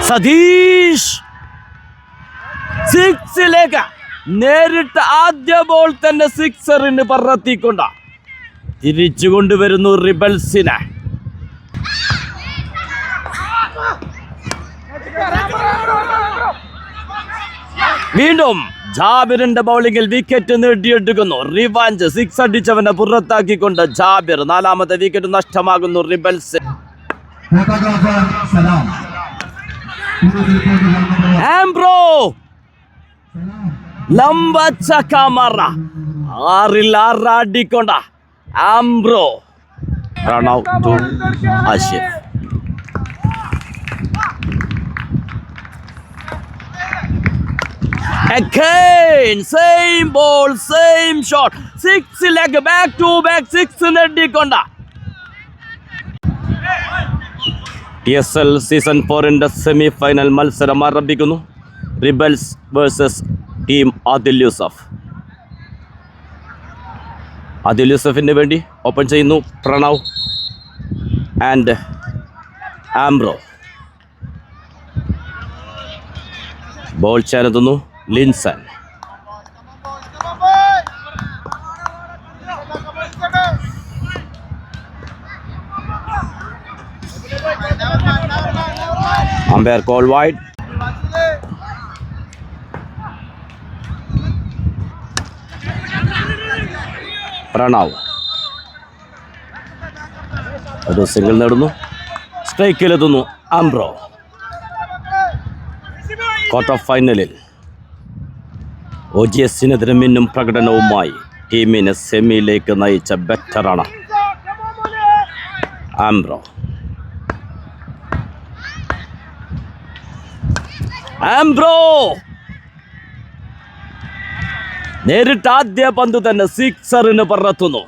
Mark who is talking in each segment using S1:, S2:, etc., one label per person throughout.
S1: സതീഷ് സിക്സിലേക്ക് നേരിട്ട് ആദ്യ ബോൾ തന്നെ സിക്സറിന് പറത്തിക്കൊണ്ട തിരിച്ചു കൊണ്ടുവരുന്നു റിബൽസിനെ. വീണ്ടും ജാബിറിന്റെ ബൗളിംഗിൽ വിക്കറ്റ് നേടിയെടുക്കുന്നു. റിവാഞ്ച്. സിക്സ് അടിച്ചവനെ പുറത്താക്കിക്കൊണ്ട് ജാബിർ. നാലാമത്തെ വിക്കറ്റ് നഷ്ടമാകുന്നു റിബൽസ്. ആംബ്രോ ലംബച്ച കമറ 6 അടിക്കൊണ്ട Ambro. Run out to Ashif. Again, same ball, same shot. 6 leg, back to back 6 നേടിക്കൊണ്ട TSL സീസൺ 4 സെമി ഫൈനൽ മത്സരം ആരംഭിക്കുന്നു. Rebels versus team Adil Yusuf. Adil യൂസഫിന് വേണ്ടി ഓപ്പൺ ചെയ്യുന്നു പ്രണവ് ആൻഡ് ആംബ്രോ. ബോൾ ചേർത്തുന്നു Linson. Umpire call wide. Pranav ഒരു സിംഗിൾ നേടുന്നു. സ്ട്രൈക്കിലെത്തുന്നു ആംബ്രോ. ക്വാർട്ടർ ഫൈനലിൽ OGSനെതിരെ മിന്നും പ്രകടനവുമായി ടീമിനെ സെമിയിലേക്ക് നയിച്ച ബെറ്ററാണ് ആംബ്രോ. ആംബ്രോ നേരിട്ട് ആദ്യ പന്ത് തന്നെ സിക്സറിന് പറത്തുന്നു.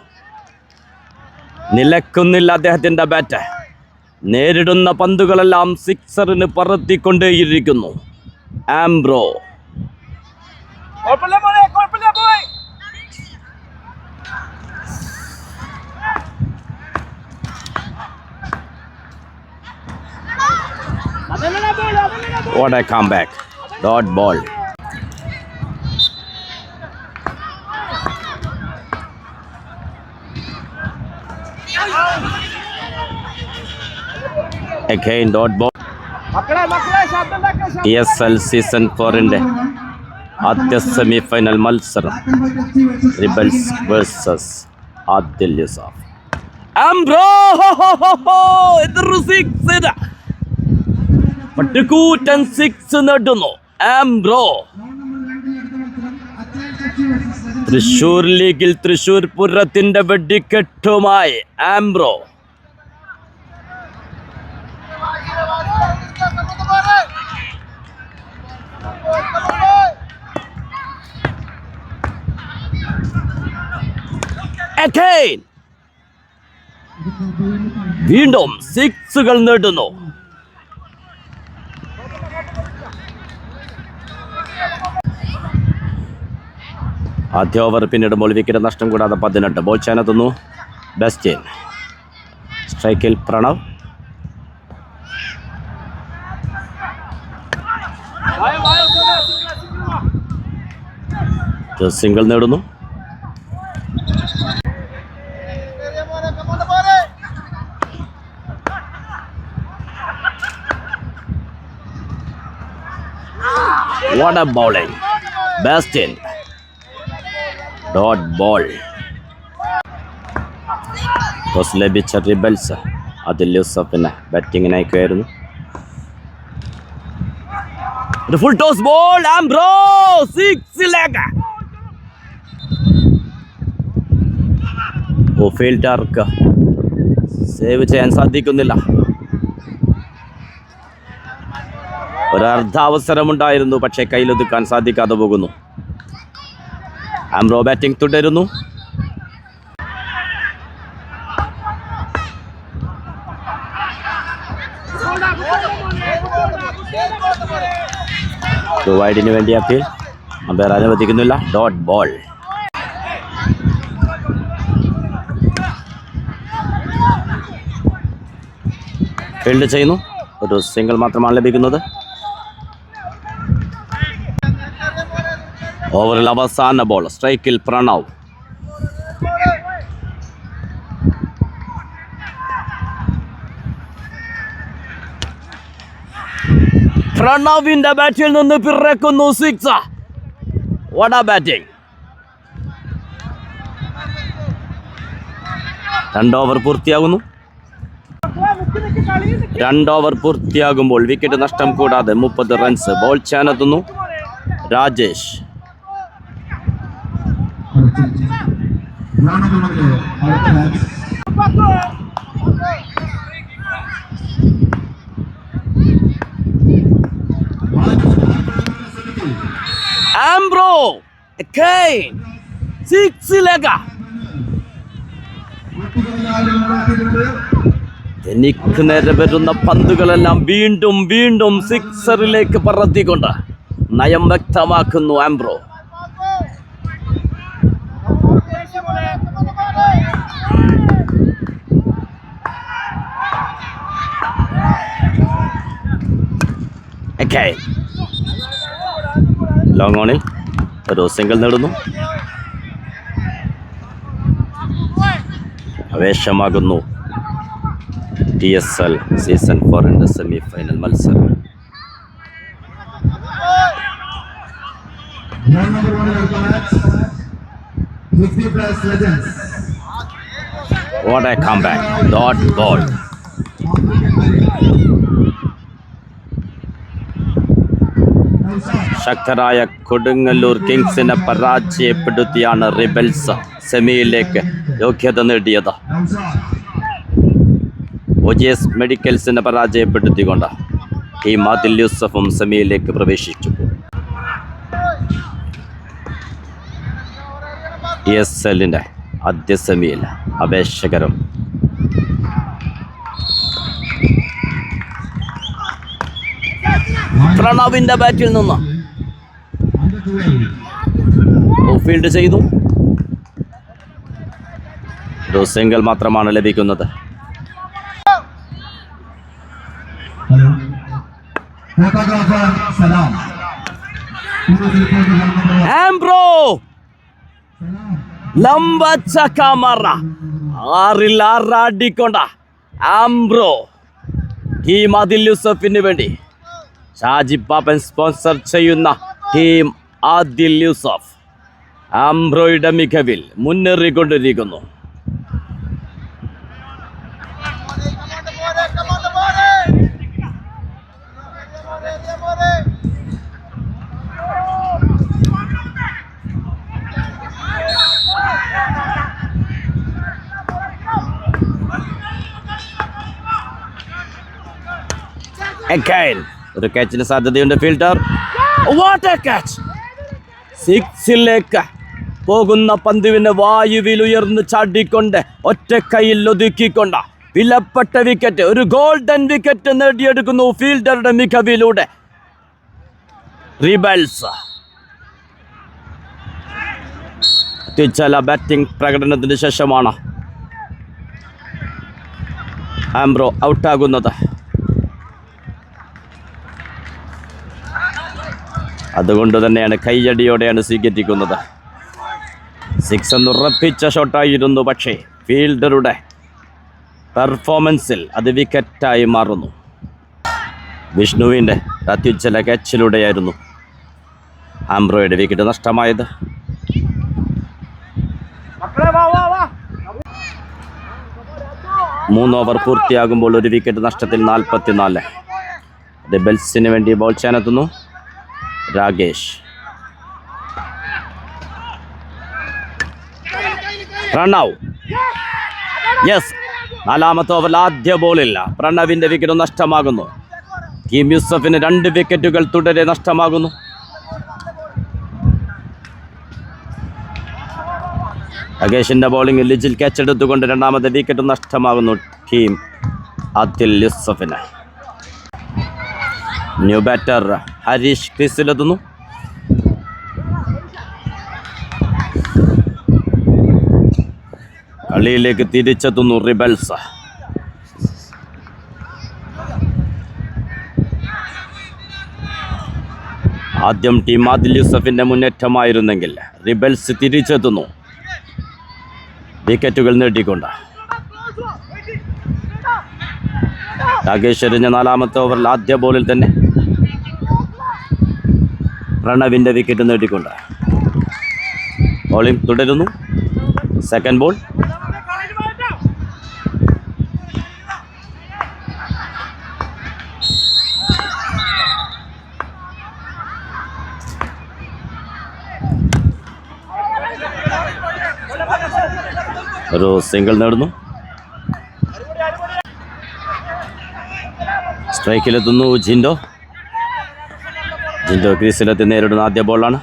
S1: നിലക്കുന്നില്ല അദ്ദേഹത്തിന്റെ ബാറ്റ്. നേരിടുന്ന പന്തുകളെല്ലാം സിക്സറിന് പറത്തിക്കൊണ്ടേയിരിക്കുന്നു Ambro. What a comeback. Dot ball. Again dot ball. TSL season 4 ആദ്യ സെമി ഫൈനൽ മത്സരം. Rebels versus Adil Yusuf. ആംബ്രോ എതിർ സിക്സ്. പട്ടുകൂറ്റൻ 6 നേടുന്നു ആംബ്രോ. തൃശൂർ ലീഗിൽ തൃശൂർ പൂരത്തിന്റെ വെടിക്കെട്ടുമായി ആംബ്രോ. Again. വീണ്ടും 6 നേടുന്നു. ആദ്യ ഓവർ പിന്നിടുമ്പോൾ വിക്കറ്റ് നഷ്ടം കൂടാതെ 18. ബോൾ ചേർത്തുന്നു ബെസ്റ്റിൻ. സ്ട്രൈക്കിൽ പ്രണവ്. സിംഗിൾ നേടുന്നു. What a bowling. Bastin. Dot ball. Toss ലഭിച്ച റിബൽസ് ആദിൽ യൂസഫിന് ബാറ്റിങ്ങിനായിക്കായിരുന്നു. ഒരു full toss ball. Ambro 6 leg. ഫീൽഡർക്ക് സേവ് ചെയ്യാൻ സാധിക്കുന്നില്ല. ഒരർദ്ധാവസരമുണ്ടായിരുന്നു, പക്ഷേ കയ്യിലൊതുക്കാൻ സാധിക്കാതെ പോകുന്നു. ആംബ്രോ ബാറ്റിംഗ് തുടരുന്നു. വൈഡിന് വേണ്ടി അപ്പീൽ. അമ്പയർ അനുവദിക്കുന്നില്ല. Dot ball. ഫീൽഡ് ചെയ്യുന്നു. ഒരു സിംഗിൾ മാത്രമാണ് ലഭിക്കുന്നത്. ഓവറിൽ അവസാന ബോൾ. സ്ട്രൈക്കിൽ പ്രണവ്. പ്രണവിന്റെ ബാറ്റിൽ നിന്ന് പിറക്കുന്നു സിക്സ്. What a batting. 2 ഓവർ പൂർത്തിയാകുന്നു. 2 ഓവർ പൂർത്തിയാകുമ്പോൾ വിക്കറ്റ് നഷ്ടം കൂടാതെ 30 റൺസ്. ബോൾ ചെയ്യാനെത്തുന്നു രാജേഷ്. ആംബ്രോ സിക്സിലേക്ക്. എനിക്ക് നേരെ വരുന്ന പന്തുകളെല്ലാം വീണ്ടും വീണ്ടും സിക്സറിലേക്ക് പറത്തിക്കൊണ്ട് നയം വ്യക്തമാക്കുന്നു ആംബ്രോ. ലോങ് ഓണിൽ ഒരു സിംഗിൾ നേടുന്നു. ആവേശമാകുന്നു TSL സീസൺ 4 സെമി ഫൈനൽ മത്സരം. What a comeback. Dot ball. ശക്തരായ കൊടുങ്ങല്ലൂർ കിങ്സിനെ പരാജയപ്പെടുത്തിയാണ് റിബൽസ് സെമിയിലേക്ക് യോഗ്യത നേടിയത്. OGS മെഡിക്കൽസിനെ പരാജയപ്പെടുത്തിക്കൊണ്ട് ടീം ആദിൽ യൂസഫും സെമിയിലേക്ക് പ്രവേശിച്ചു. TSLന്റെ ആദ്യ സെമിയിൽ ആവേശകരം. പ്രണവിന്റെ ബാറ്റിൽ നിന്ന് ഫീൽഡ് ചെയ്തു. ഒരു സിംഗിൾ മാത്രമാണ് ലഭിക്കുന്നത്. ആംബ്രോ ലംബച്ച കാമറ 6 ആറാടിക്കൊണ്ട ആംബ്രോ ടീം ആദിൽ യൂസഫിന് വേണ്ടി ഷാജി പാപ്പൻ സ്പോൺസർ ചെയ്യുന്ന ടീം ആദിൽ യൂസഫ് ആംബ്രോയുടെ മികവിൽ മുന്നേറിക്കൊണ്ടിരിക്കുന്നു. ഒരു ക്യാച്ചിന് സാധ്യതയുണ്ട്. Fielder what a catch. സിക്സിലേക്ക് പോകുന്ന പന്തുവിനെ വായുവിൽ ഉയർന്ന് ചാടിക്കൊണ്ട് ഒറ്റ കൈയിൽ ഒതുക്കിക്കൊണ്ട് വിലപ്പെട്ട വിക്കറ്റ്, ഒരു ഗോൾഡൻ വിക്കറ്റ് നേടിയെടുക്കുന്നു ഫീൽഡറുടെ മികവിലൂടെ റിബൽസ്. അത്യുജ്വല ബാറ്റിംഗ് പ്രകടനത്തിന് ശേഷമാണ് ആംബ്രോ ഔട്ടാകുന്നത്. അതുകൊണ്ട് തന്നെയാണ് കൈയടിയോടെയാണ് സ്വീകരിക്കുന്നത്. 6 എന്ന് ഉറപ്പിച്ച ഷോട്ടായിരുന്നു. പക്ഷേ ഫീൽഡറുടെ പെർഫോമൻസിൽ അത് വിക്കറ്റായി മാറുന്നു. വിഷ്ണുവിൻ്റെ അത്യുജ്വല ക്യാച്ചിലൂടെയായിരുന്നു ആംബ്രോയുടെ വിക്കറ്റ് നഷ്ടമായത്. മൂന്ന് ഓവർ പൂർത്തിയാകുമ്പോൾ ഒരു വിക്കറ്റ് നഷ്ടത്തിൽ 44. റിബൽസിന് വേണ്ടി ബോൾ ചെയ്യാനെത്തുന്നു രാകേഷ്. പ്രണവ്. യെസ്, 4ാമത്തെ ഓവറിൽ ആദ്യ ബോളില്ല. പ്രണവിൻ്റെ വിക്കറ്റ് നഷ്ടമാകുന്നു. ടീം യൂസഫിന് 2 വിക്കറ്റുകൾ തുടരെ നഷ്ടമാകുന്നു. രാകേഷിൻ്റെ ബോളിംഗിൽ ലിജിൽ ക്യാച്ച് എടുത്തുകൊണ്ട് 2ാമത്തെ വിക്കറ്റ് നഷ്ടമാകുന്നു ടീം ആദിൽ യൂസഫിന്. ന്യൂ ബാറ്റർ ഹരീഷ് ക്രീസിലെത്തുന്നു. കളിയിലേക്ക് തിരിച്ചെത്തുന്നു റിബൽസ്. ആദ്യം ടീം ആദിൽ യൂസഫിന്റെ മുന്നേറ്റമായിരുന്നെങ്കിൽ റിബൽസ് തിരിച്ചെത്തുന്നു വിക്കറ്റുകൾ നേടിക്കൊണ്ട്. രാകേഷ് എറിഞ്ഞ 4ാമത്തെ ഓവറിൽ ആദ്യ ബോളിൽ തന്നെ പ്രണവിന്റെ വിക്കറ്റ് നേടിക്കൊണ്ട് ബോളിംഗ് തുടരുന്നു. Second ball. ഒരു സിംഗിൾ നേടുന്നു. സ്ട്രൈക്കിലെത്തുന്നു ജിൻഡോ. ക്രീസിലെത്തി നേരിടുന്ന ആദ്യ ബോളാണ്.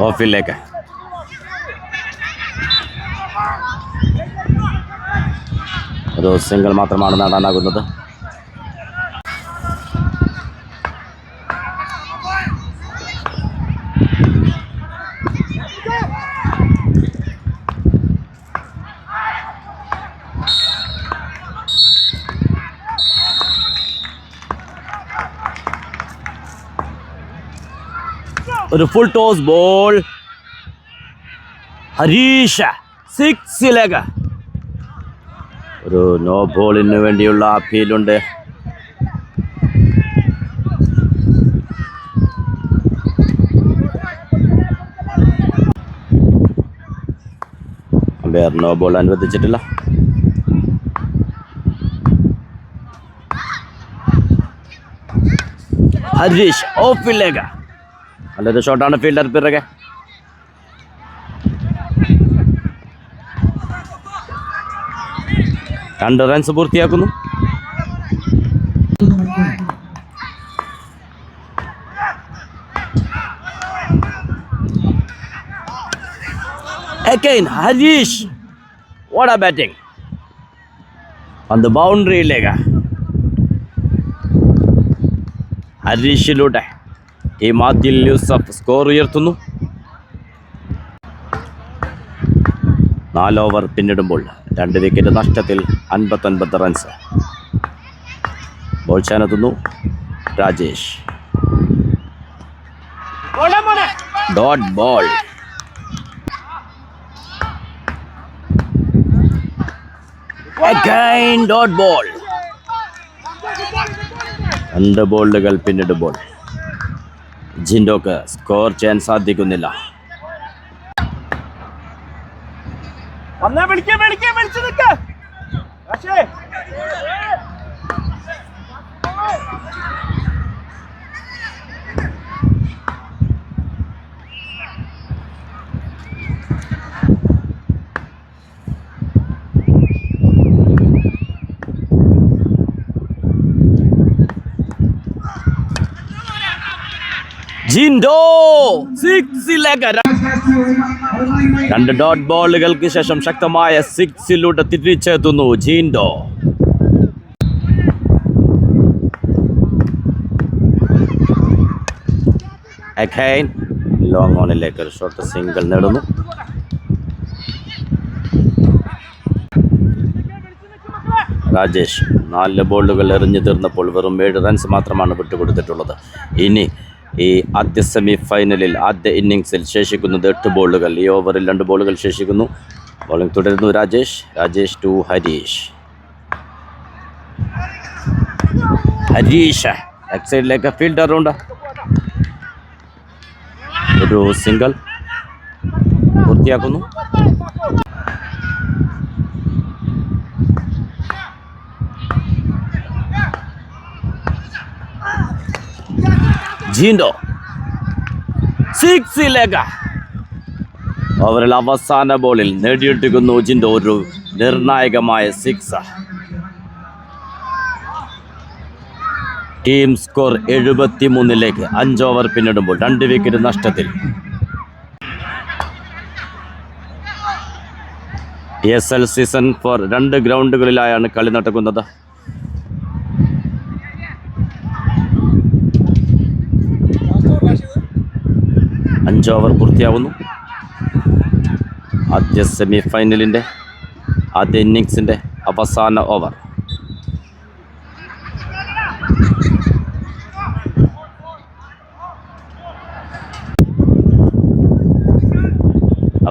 S1: ഓഫിലേക്ക്. ഒരു സിംഗിൾ മാത്രമാണ് നേടാനാകുന്നത്. ഒരു ഫുൾ ടോസ് ബോൾ. ഹരീഷ് സിക്സിലേക്ക്. ഒരു നോ ബോളിന് വേണ്ടിയുള്ള അപ്പീലുണ്ട്. അമ്പയർ നോ ബോൾ അനുവദിച്ചിട്ടില്ല. ഹരീഷ് ഓഫിലേക്ക്. നല്ലൊരു ഷോട്ടാണ് ഫീൽഡർ പിറകെ. രണ്ട് റൺസ് പൂർത്തിയാക്കുന്നു. Again Harish. What a batting. പന്ത് ബൗണ്ടറിയിലേക്ക്. ഹരീഷിലൂടെ ടീം ആദിൽ യൂസഫ് സ്കോർ ഉയർത്തുന്നു. 4 ഓവർ പിന്നിടുമ്പോൾ 2 വിക്കറ്റ് നഷ്ടത്തിൽ 59 റൺസ്. ബോൾ ചാനെത്തുന്നു Rajesh. Dot ball. Again dot ball. 2 ബോളുകൾ പിന്നിടുമ്പോൾ ജിൻഡോക്ക് സ്കോർ ചെയ്യാൻ സാധിക്കുന്നില്ല. ജിൻഡോ സിക്സിലേക്ക്. 2 ഡോട്ട് ബോളുകൾക്ക് ശേഷം ശക്തമായ സിക്സിലൂടെ തിരിച്ചെത്തുന്നു ജിൻഡോ. അഗൈൻ ലോങ് ഓണിലേക്ക് ഒരു ഷോർട്ട് സിംഗിൾ നേടുന്നു. രാജേഷ് 4 ബോളുകൾ എറിഞ്ഞു തീർന്നപ്പോൾ വെറും 7 റൺസ് മാത്രമാണ് വിട്ടുകൊടുത്തിട്ടുള്ളത്. ഇനി ഈ ആദ്യ സെമി ഫൈനലിൽ ആദ്യ ഇന്നിങ്സിൽ ശേഷിക്കുന്നത് 8 ബോളുകൾ. ഈ ഓവറിൽ 2 ബോളുകൾ ശേഷിക്കുന്നു. ബോളിംഗ് തുടരുന്നു രാജേഷ് ടു ഹരീഷ്. ലെഗ് സൈഡിലേക്ക് ഫീൽഡർ ഉണ്ട്. ഒരു സിംഗിൾ പൂർത്തിയാക്കുന്നു. ജിൻഡോ സിക്സിലേക്ക്. ഓവറിൽ അവസാന ബോളിൽ നേടിയെടുക്കുന്നു ജിൻഡോ ഒരു നിർണായകമായ 6. ടീം സ്കോർ 73ലേക്ക് 5 ഓവർ പിന്നിടുമ്പോൾ 2 വിക്കറ്റ് നഷ്ടത്തിൽ. PSL സീസൺ 4 2 ഗ്രൗണ്ടുകളിലായാണ് കളി നടക്കുന്നത്. 5 ഓവർ പൂർത്തിയാവുന്നു. ആദ്യ സെമി ഫൈനലിൻ്റെ ആദ്യ ഇന്നിങ്സിൻ്റെ അവസാന ഓവർ.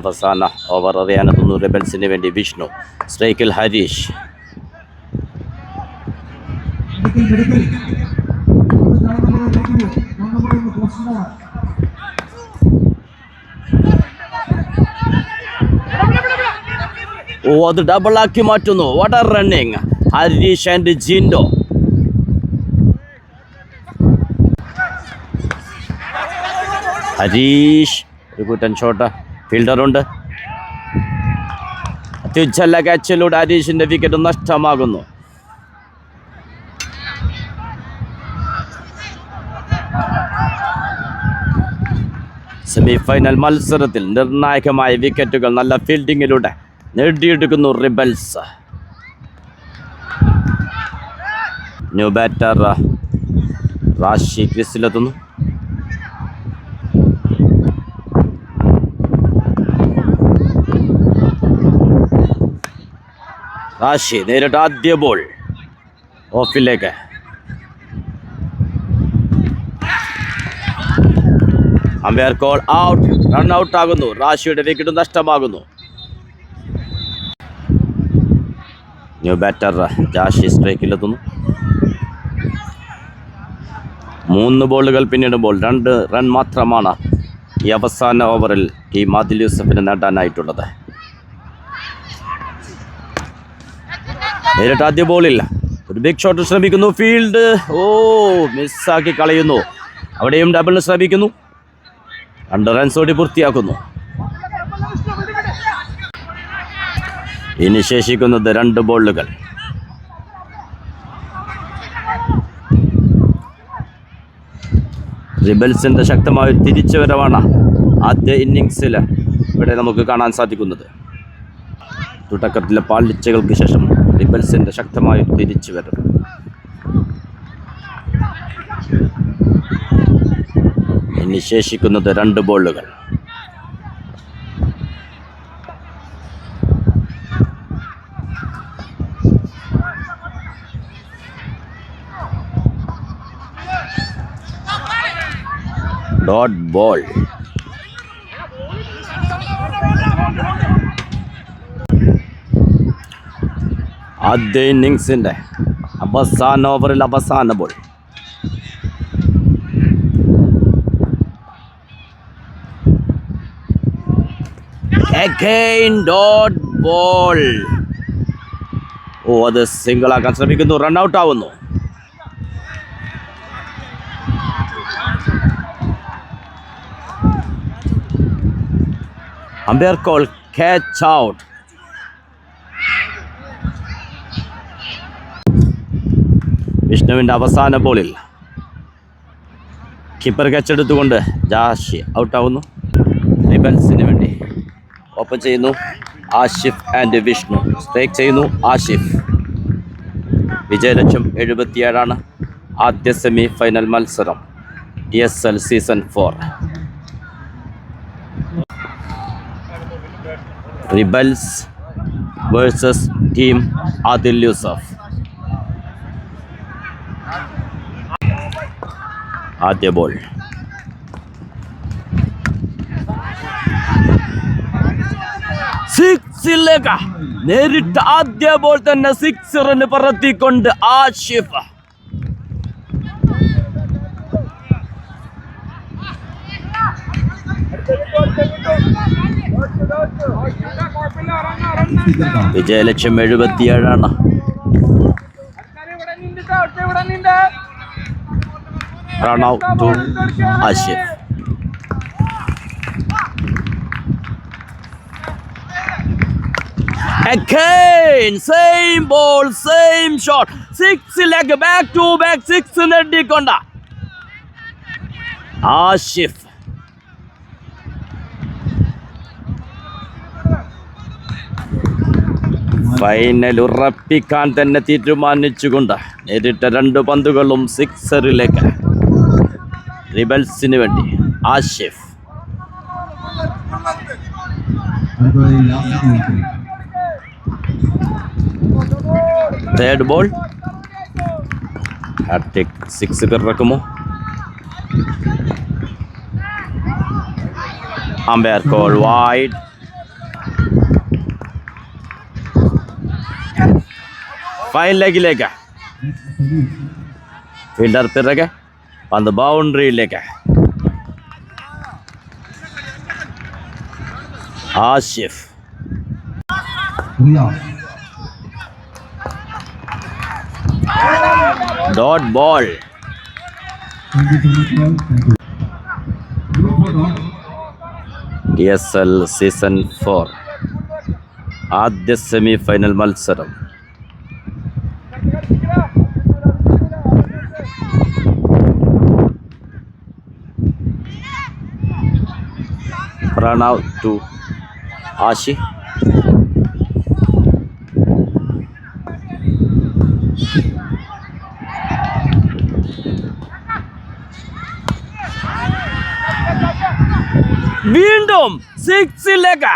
S1: അവസാന ഓവർ എറിയാനെത്തുന്നു റിബൽസിന് വേണ്ടി വിഷ്ണു. സ്ട്രൈക്കിൽ ഹരീഷ്. അത് ഡബിളാക്കി മാറ്റുന്നു. What are running Harish and Jindo. Harish ഒരു കൂറ്റൻ ഷോട്ട്. ഫീൽഡറുണ്ട്. അത്യുജ്ജല ക്യാച്ചിലൂടെ ഹരീഷിന്റെ വിക്കറ്റ് നഷ്ടമാകുന്നു. സെമി ഫൈനൽ മത്സരത്തിൽ നിർണായകമായ വിക്കറ്റുകൾ നല്ല ഫീൽഡിങ്ങിലൂടെ നേടിയെടുക്കുന്നു റിബൽസ്. ന്യൂ ബാറ്റർ റാഷി ക്രീസിലെത്തുന്നു. റാഷി നേരിട്ട് ആദ്യ ബോൾ ഓഫിലേക്ക്. Umpire call out. Run out ആകുന്നു. റാഷിയുടെ വിക്കറ്റ് നഷ്ടമാകുന്നു. ന്യൂ ബാറ്റർ ജാഷി സ്ട്രൈക്കിലെത്തുന്നു. 3 ബോളുകൾ പിന്നിടുമ്പോൾ 2 റൺ മാത്രമാണ് ഈ അവസാന ഓവറിൽ ടീം ആദിൽ യൂസഫിന് നേടാനായിട്ടുള്ളത്. നേരിട്ട് ആദ്യ ബോളിൽ ഒരു ബിഗ് ഷോട്ട് ശ്രമിക്കുന്നു. ഫീൽഡ് മിസ്സാക്കി കളയുന്നു. അവിടെയും ഡബിളിന് ശ്രമിക്കുന്നു. 2 റൺസോടി പൂർത്തിയാക്കുന്നു. ഇനി ശേഷിക്കുന്നത് 2 ബോളുകൾ. റിബൽസിന്റെ ശക്തമായ തിരിച്ചുവരവാണ് ആദ്യ ഇന്നിങ്സിൽ ഇവിടെ നമുക്ക് കാണാൻ സാധിക്കുന്നത്. തുടക്കത്തിലെ പാളിച്ചകൾക്ക് ശേഷം റിബൽസിന്റെ ശക്തമായ തിരിച്ചുവരവ്. ഇനി ശേഷിക്കുന്നത് 2 ബോളുകൾ. Dot ball. ആദ്യ ഇന്നിങ്സിന്റെ അവസാന ഓവറിൽ അവസാന ബോൾ. Again dot ball. അത് സിംഗിൾ ആക്കാൻ ശ്രമിക്കുന്നു. റൺ ഔട്ട് ആവുന്നു. Umpire call catch out. വിഷ്ണുവിൻ്റെ അവസാന ബോളിൽ കീപ്പർ ക്യാച്ച് എടുത്തുകൊണ്ട് ജാഷി ഔട്ടാവുന്നു. റിബൽസിന് വേണ്ടി ഓപ്പൺ ചെയ്യുന്നു ആഷിഫ് ആൻഡ് വിഷ്ണു. സ്ട്രൈക്ക് ചെയ്യുന്നു ആഷിഫ്. വിജയലക്ഷ്യം 77. ആദ്യ സെമി ഫൈനൽ മത്സരം ESL season 4. Rebels versus team Adil Yusuf. ആദ്യ ബോൾ. സിക്സിലേക്ക് നേരിട്ട് ആദ്യ ബോൾ തന്നെ 6 റൺ പറത്തിക്കൊണ്ട് ആഷിഫ്. വിജയലക്ഷ്യം 77. Run out to Ashif. Again same ball same shot. 6 leg back to back 6 നേടിക്കൊണ്ട ആഷിഫ്. ഫൈനൽ ഉറപ്പിക്കാൻ തന്നെ തീരുമാനിച്ചുകൊണ്ട് നേരിട്ട 2 പന്തുകളും 6 റിബൽസിന് വേണ്ടി ആഷിഫ്. Third ball. Hat-trick 6 कर रखमो. Umpire call wide. Fine leg. Fielder पे रखे. On the boundary leg. Ashif. Dot ball. DSL season 4. ആദ്യ semi final മത്സരം. Pranav to Ashi. വീണ്ടും 6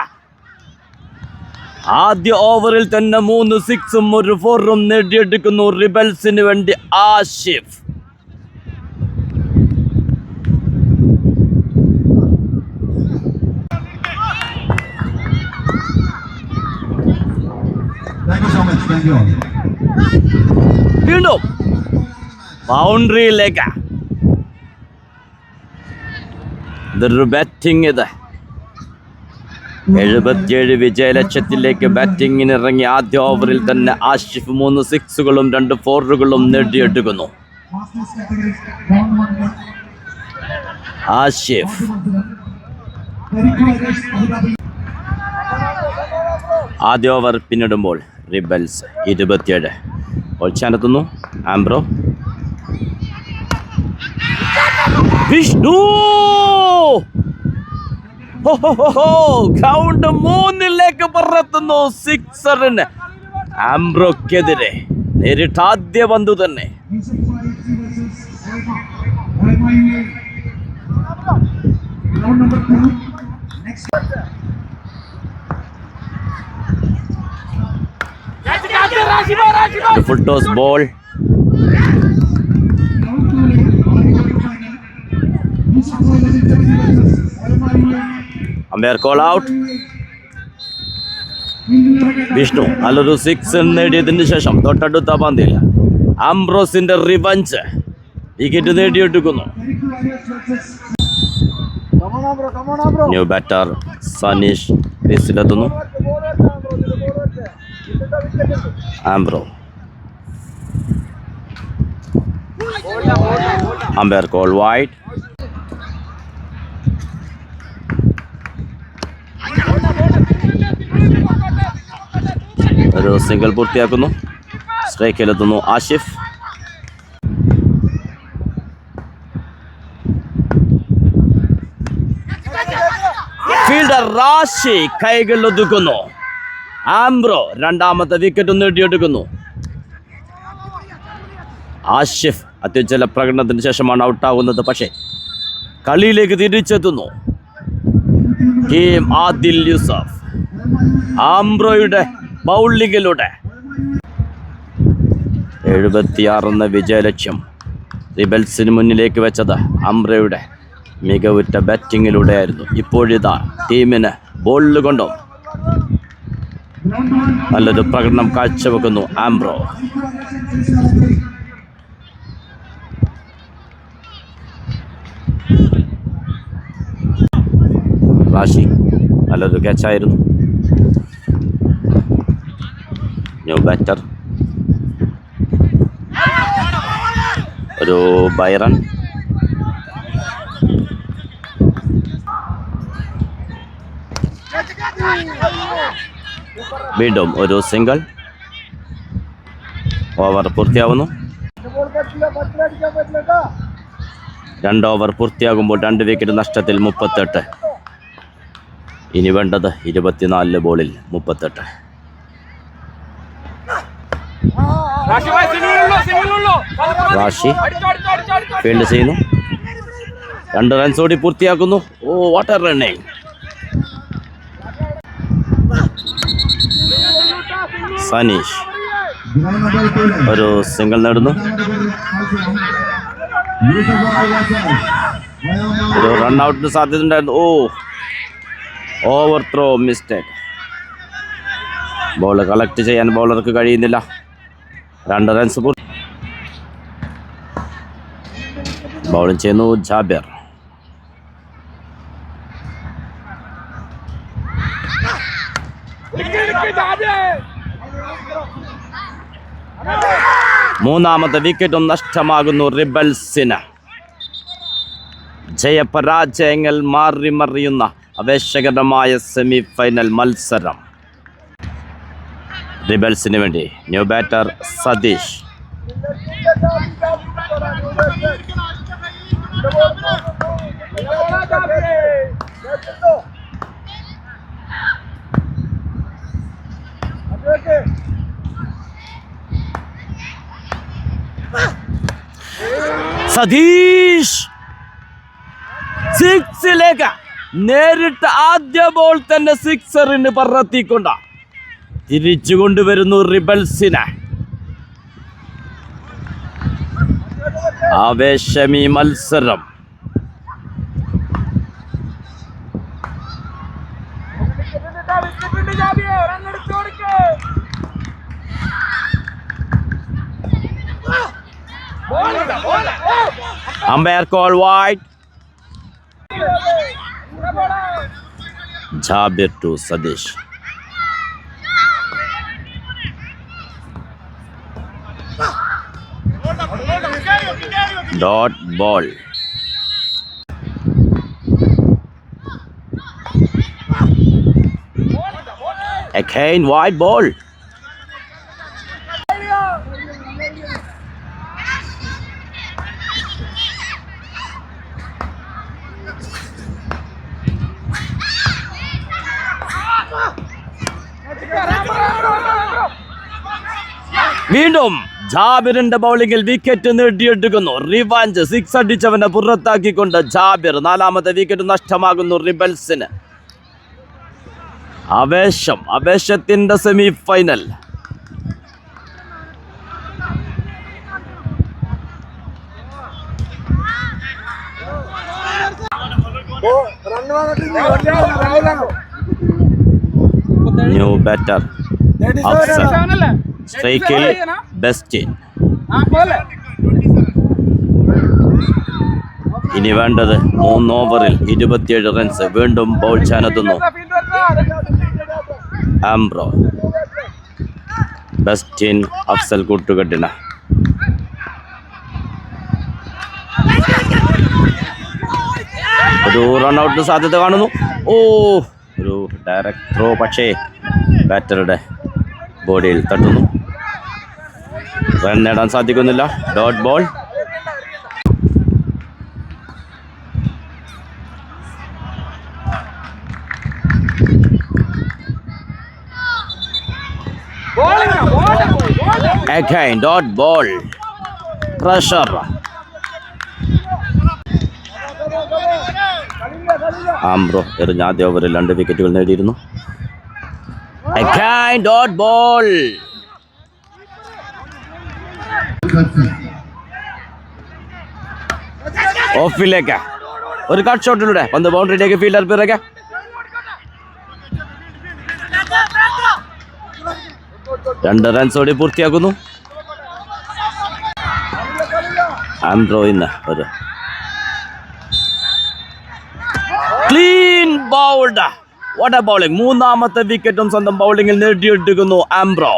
S1: ആദ്യ ഓവറിൽ തന്നെ 3 6ഉം 1 4ഉം നേടിയെടുക്കുന്നു റിബൽസിന് വേണ്ടി ആഷിഫ്. വീണ്ടും ബൗണ്ടറിയിലേക്ക് ഇതൊരു ബാറ്റിംഗ്. ഇത് 77 വിജയലക്ഷ്യത്തിലേക്ക് ബാറ്റിങ്ങിന് ഇറങ്ങി ആദ്യ ഓവറിൽ തന്നെ ആഷിഫ് 3 6കളും 2 4കളും നേടിയെടുക്കുന്നു. ആഷിഫ് ആദ്യ ഓവർ പിന്നിടുമ്പോൾ റിബൽസ് 27 ഒളിച്ചാനെത്തുന്നു. ആംബ്രോ വിഷ്ണു ഗ്രൗണ്ട് 3ലേക്ക് പറത്തുന്നു. 6 ആംബ്രോക്കെതിരെ നേരിട്ട് ആദ്യ പന്ത് തന്നെ. Full toss ball. Umpire call out. Vishnu നല്ലൊരു 6 നേടിയതിന് ശേഷം തൊട്ടടുത്ത പന്തിൽ ആംബ്രോസിന്റെ റിവഞ്ച് വിക്കറ്റ് നേടിയെടുക്കുന്നു. ന്യൂ ബാറ്റർ സനീഷ് ക്രീസിലെത്തുന്നു. Ambro umpire call wide. ഒരു സിംഗിൾ പൂർത്തിയാക്കുന്നു. സ്ട്രൈക്കിലെത്തുന്നു ആഷിഫ്. ഫീൽഡർ റാഷി കൈകൾ ഒതുക്കുന്നു. ആംബ്രോ രണ്ടാമത്തെ വിക്കറ്റ് നേടിയെടുക്കുന്നു. ആഷിഫ് അത്യുജ്വല പ്രകടനത്തിന് ശേഷമാണ് ഔട്ടാകുന്നത്. പക്ഷേ കളിയിലേക്ക് തിരിച്ചെത്തുന്നു ടീം ആദിൽ യൂസഫ്. ആംബ്രോയുടെ ബൗളിങ്ങിലൂടെ 76 വിജയലക്ഷ്യം റിബൽസിന് മുന്നിലേക്ക് വെച്ചത് ആംബ്രോയുടെ മികവുറ്റ ബാറ്റിങ്ങിലൂടെയായിരുന്നു. ഇപ്പോഴിതാ ടീമിന് ബോളിൽ കൊണ്ടും നല്ലൊരു പ്രകടനം കാഴ്ചവെക്കുന്നു ആംബ്രോ. റാഷി നല്ലൊരു ക്യാച്ചായിരുന്നു. ന്യൂ ബാറ്റർ ഒരു ബൈറൺ. വീണ്ടും ഒരു സിംഗിൾ. ഓവർ പൂർത്തിയാവുന്നു. 2 ഓവർ പൂർത്തിയാകുമ്പോൾ 2 വിക്കറ്റ് നഷ്ടത്തിൽ 38. ഇനി വേണ്ടത് 24 ബോളിൽ 38. റാഷി ഫീൽഡ് ചെയ്യുന്നു. 2 റൺസ് ഓടി പൂർത്തിയാക്കുന്നു. Oh what a running. Sanish ഒരു സിംഗിൾ നേടുന്നു. ഒരു റൺഔട്ടിന് സാധ്യത ഉണ്ടായിരുന്നു. Over throw mistake. Ball collect ചെയ്യാൻ ബോളർക്ക് കഴിയുന്നില്ല. 2 റൺസ് ബൗളിംഗ് ചെയ്യുന്നു ജാബിർ. മൂന്നാമത്തെ വിക്കറ്റും നഷ്ടമാകുന്നു റിബൽസിന്. ജയപരാജയങ്ങൾ മാറി മറിയുന്ന ആവേശകരമായ സെമി ഫൈനൽ മത്സരം. റിബൽസിന് വേണ്ടി ന്യൂ ബാറ്റർ സതീഷ്. സതീഷ് സിക്സിലേക്ക് നേരിട്ട് ആദ്യ ബോൾ തന്നെ സിക്സറിന് പറത്തിക്കൊണ്ട തിരിച്ചു കൊണ്ടുവരുന്നു റിബൽസിനെ. ആവേശമീ മത്സരം. Umpire call wide. Jabir to Sadish. Dot ball. Again wide ball. വീണ്ടും ജാബിറിന്റെ ബൗളിംഗിൽ വിക്കറ്റ് നേടിയെടുക്കുന്നു. റിവാഞ്ച്. 6 അടിച്ചവനെ പുറത്താക്കിക്കൊണ്ട് ജാബിർ. 4ാമത്തെ വിക്കറ്റ് നഷ്ടമാകുന്നു റിബൽസിന്. ആവേശത്തിന്റെ semi final. New batter Afsal. സ്ട്രൈക്കിൽ ബെസ്റ്റിൻ. ഇനി വേണ്ടത് 3 ഓവറിൽ 27 റൺസ്. വീണ്ടും ബൗൾ ചെയ്യാനെത്തുന്നു ആംബ്രോ. ബെസ്റ്റിൻ അഫ്സൽ കൂട്ടുകെട്ടിന്. ഒരു റൺഔട്ടിന് സാധ്യത കാണുന്നു. ഒരു ഡയറക്റ്റ് ത്രോ, പക്ഷേ ബാറ്ററുടെ ബോഡിയിൽ തട്ടുന്നു. റൺ നേടാൻ സാധിക്കുന്നില്ല. Dot ball. Again dot ball. Pressure. Ambro എറിഞ്ഞ ആദ്യ ഓവറിൽ 2 വിക്കറ്റുകൾ നേടിയിരുന്നു. Again dot ball. ഓഫിലേക്ക് ഒരു കട്ട് ഷോട്ടിലൂടെ പന്ത് ബൗണ്ടറിയിലേക്ക് ഫീൽഡർ പിറകെ. രണ്ട് റൺസോടെ പൂർത്തിയാക്കുന്നു. ആംബ്രോ ഇന്ന് ഒരു clean bowled. What a bowling. 3ാമത്തെ വിക്കറ്റും സ്വന്തം ബൗളിംഗിൽ നേടിയെടുക്കുന്നു Ambro.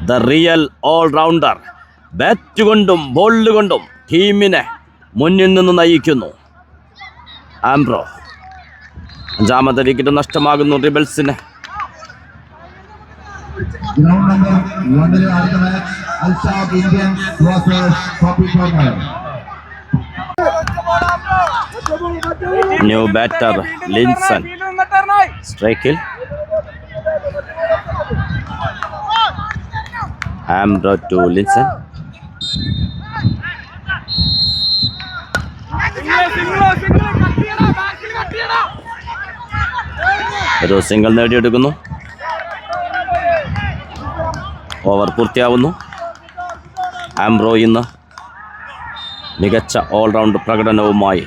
S1: The real all rounder. Bat കൊണ്ടും ബോൾ കൊണ്ടും ടീമിനെ മുന്നിൽ നിന്ന് നയിക്കുന്നു ആംബ്രോ. 5ാമത്തെ വിക്കറ്റ് നഷ്ടമാകുന്നു റിബൽസിന്. New batter Linson. സ്ട്രൈക്കിൽ ആംബ്രോ ടു ലിൻസൺ. ഒരു സിംഗിൾ നേടിയെടുക്കുന്നു. ഓവർ പൂർത്തിയാവുന്നു. ആംബ്രോ ഇന്ന് മികച്ച ഓൾറൗണ്ട് പ്രകടനവുമായി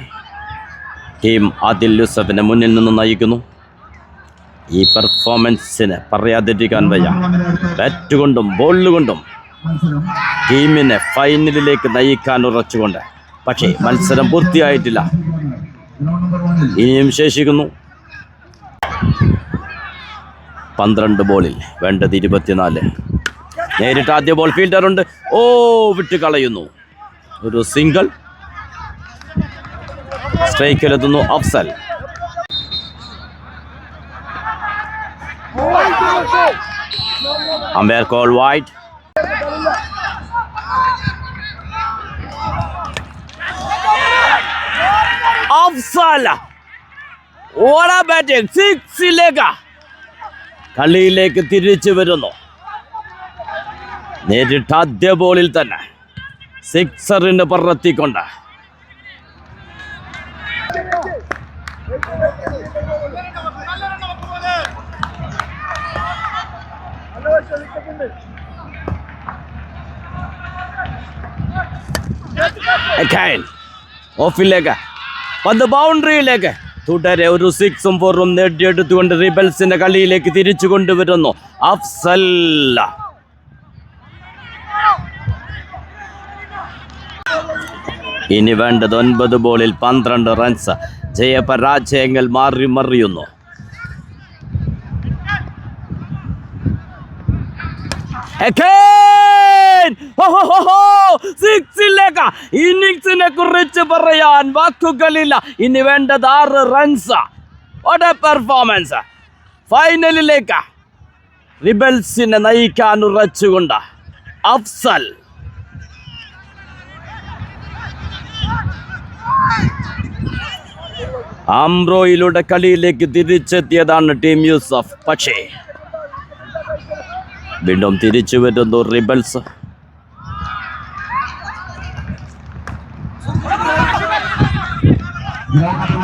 S1: ടീം ആദിൽ യൂസഫിനെ മുന്നിൽ നിന്ന് നയിക്കുന്നു. ഈ പെർഫോമൻസിന് പറയാതിരിക്കാൻ വയ്യ. ബാറ്റ് കൊണ്ടും ബോൾ കൊണ്ടും ടീമിനെ ഫൈനലിലേക്ക് നയിക്കാൻ ഉറച്ചുകൊണ്ട്. പക്ഷേ മത്സരം പൂർത്തിയായിട്ടില്ല, ഇനിയും ശേഷിക്കുന്നു. 12 ബോളിൽ വേണ്ടത് 24. നേരിട്ട് ആദ്യ ബോൾ ഫീൽഡറുണ്ട്. വിട്ട് കളയുന്നു. ഒരു സിംഗിൾ. സ്ട്രൈക്കിലെത്തുന്നു Afsal. Umpire call wide. Afsal batting. 6 കളിയിലേക്ക് തിരിച്ചു വരുന്നു. നേരിട്ട് ആദ്യ ബോളിൽ തന്നെ സിക്സറിന് പറത്തിക്കൊണ്ട്. ഓഫിലേക്ക് പന്ത് ബൗണ്ടറിയിലേക്ക്. തുടരെ ഒരു 6ഉം 4ഉം നേടിയെടുത്തുകൊണ്ട് റിബൽസിന്റെ കളിയിലേക്ക് തിരിച്ചു കൊണ്ടുവരുന്നു അഫ്സൽ. ഇനി വേണ്ടത് 9 ബോളിൽ 12 റൺസ്. ജയപരാജയങ്ങൾ മാറി മറിയുന്നു. ഇന്നിങ്സിനെ കുറിച്ച് പറയാൻ വാക്കുകളില്ല. ഇനി വേണ്ടത് 6 റൺസ്. പെർഫോമൻസ്. ഫൈനലിലേക്ക് റിബൽസിനെ നയിക്കാൻ ഉറച്ചുകൊണ്ട് അഫ്സൽ. ആംബ്രോയിലൂടെ കളിയിലേക്ക് തിരിച്ചെത്തിയതാണ് ടീം യൂസഫ്. പക്ഷേ വീണ്ടും തിരിച്ചു വരുന്നു റിബൽസ്.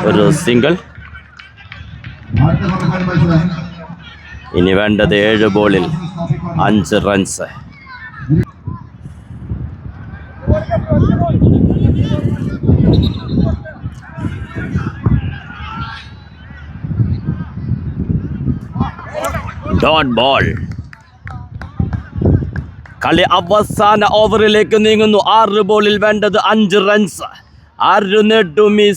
S1: ഒരു സിംഗിൾ. ഇനി വേണ്ടത് 7 ബോളിൽ 5 റൺസ്. Dot ball. കളി അവസാന ഓവറിലേക്ക് നീങ്ങുന്നു. 6 ബോളിൽ വേണ്ടത് 5 റൺസ്. 6 നേടും ഈ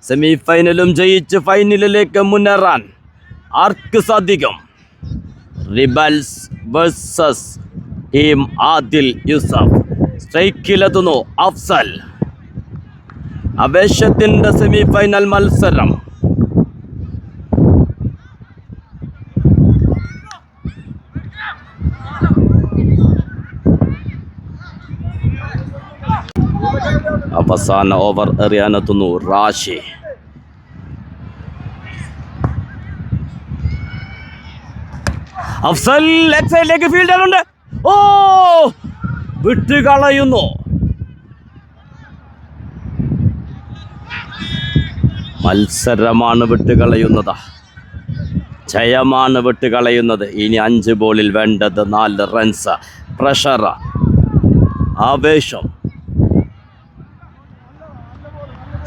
S1: സെമിഫൈനലും ജയിച്ച് ഫൈനലിലേക്ക് മുന്നേറാൻ ആർക്ക് സാധിക്കും? Rebels versus team Adil Yusuf. സ്ട്രൈക്കിലെത്തുന്നു അഫ്സൽ. ആവേശത്തിന്റെ സെമിഫൈനൽ മത്സരം. അവസാന ഓവർ എറിയാനെത്തുന്നു റാഷി. അഫ്സൽ ലെഗ് സൈഡിലേക്ക് ഫീൽഡറുണ്ട്. വിട്ടുകളയുന്നു. മത്സരമാണ് വിട്ടുകളയുന്നത്, ജയമാണ് വിട്ടുകളയുന്നത്. ഇനി 5 ബോളിൽ വേണ്ടത് 4 റൺസ്. പ്രഷർ, ആവേശം,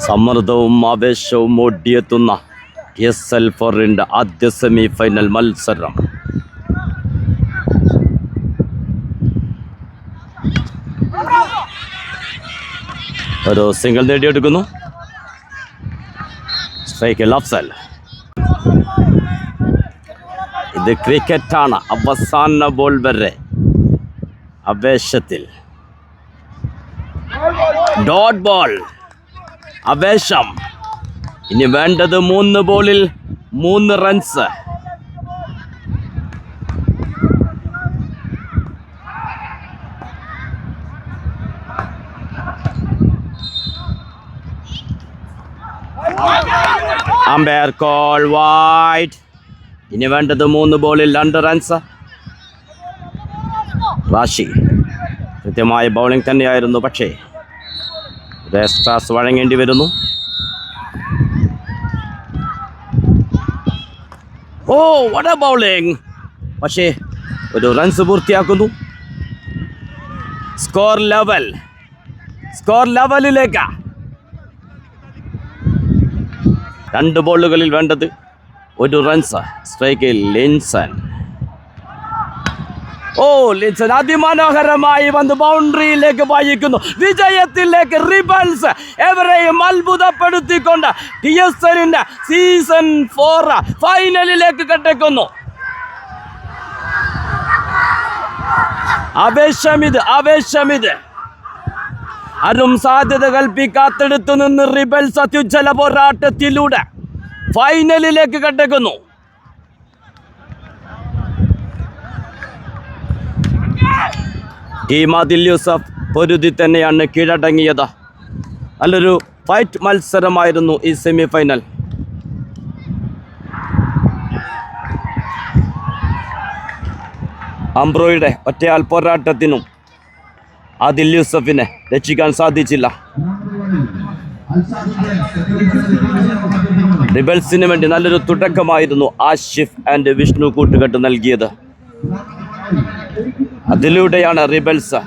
S1: സമ്മർദ്ദവും ആവേശവും ഓടിയെത്തുന്ന SL4ന്റെ ആദ്യ സെമിഫൈനൽ മത്സരം. ഒരു സിംഗിൾ നേടിയെടുക്കുന്നു. സ്ട്രൈക്കിൽ അഫ്സൽ. ഇത് ക്രിക്കറ്റാണ്. അവസാന ബോൾ വരെ ആവേശത്തിൽ. Dot ball. ആവേശം. ഇനി വേണ്ടത് 3 ബോളിൽ 3 റൺസ്. Umpire call wide. ഇനി വേണ്ടത് 3 ബോളിൽ 2 റൺസ്. റാഷി കൃത്യമായ ബൗളിംഗ് തന്നെയായിരുന്നു, പക്ഷേ എക്സ്ട്രാസ് വഴങ്ങേണ്ടി വരുന്നു. What a bowling. പക്ഷേ ഒരു റൺസ് പൂർത്തിയാക്കുന്നു. സ്കോർ ലെവലിലേക്ക്. 2 ബോളുകളിൽ വേണ്ടത് 1 റൺസ്. സ്ട്രൈക്കിൽ ലിൻസൺ. ലിൻസൺ അതിമനോഹരമായി വന്ന് ബൗണ്ടറിയിലേക്ക് പായിക്കുന്നു. വിജയത്തിലേക്ക് റിബൽസ് എവരെയും അത്ഭുതപ്പെടുത്തിക്കൊണ്ട് TSLന്റെ സീസൺ 4 ഫൈനലിലേക്ക് കടക്കുന്നു. ആവേശമിത്. ആരും സാധ്യത കൽപ്പിക്കാത്തടുത്തു നിന്ന് റിബൽസ് അത്യുജ്വല പോരാട്ടത്തിലൂടെ ഫൈനലിലേക്ക് കടക്കുന്നു. ടീം ആദിൽ യൂസഫ് പൊരുതി തന്നെയാണ് കീഴടങ്ങിയത്. നല്ലൊരു ഫൈറ്റ് മത്സരമായിരുന്നു ഈ സെമി ഫൈനൽ. അംബ്രോയുടെ ഒറ്റയാൾ പോരാട്ടത്തിനും ആദിൽ യൂസഫിനെ രക്ഷിക്കാൻ സാധിച്ചില്ല. റിബൽസിന് വേണ്ടി നല്ലൊരു തുടക്കമായിരുന്നു ആഷിഫ് ആൻഡ് വിഷ്ണു കൂട്ടുകെട്ട് നൽകിയത്. അതിലൂടെയാണ് റിബൽസ്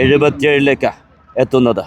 S1: 77ലേക്ക് എത്തുന്നത്.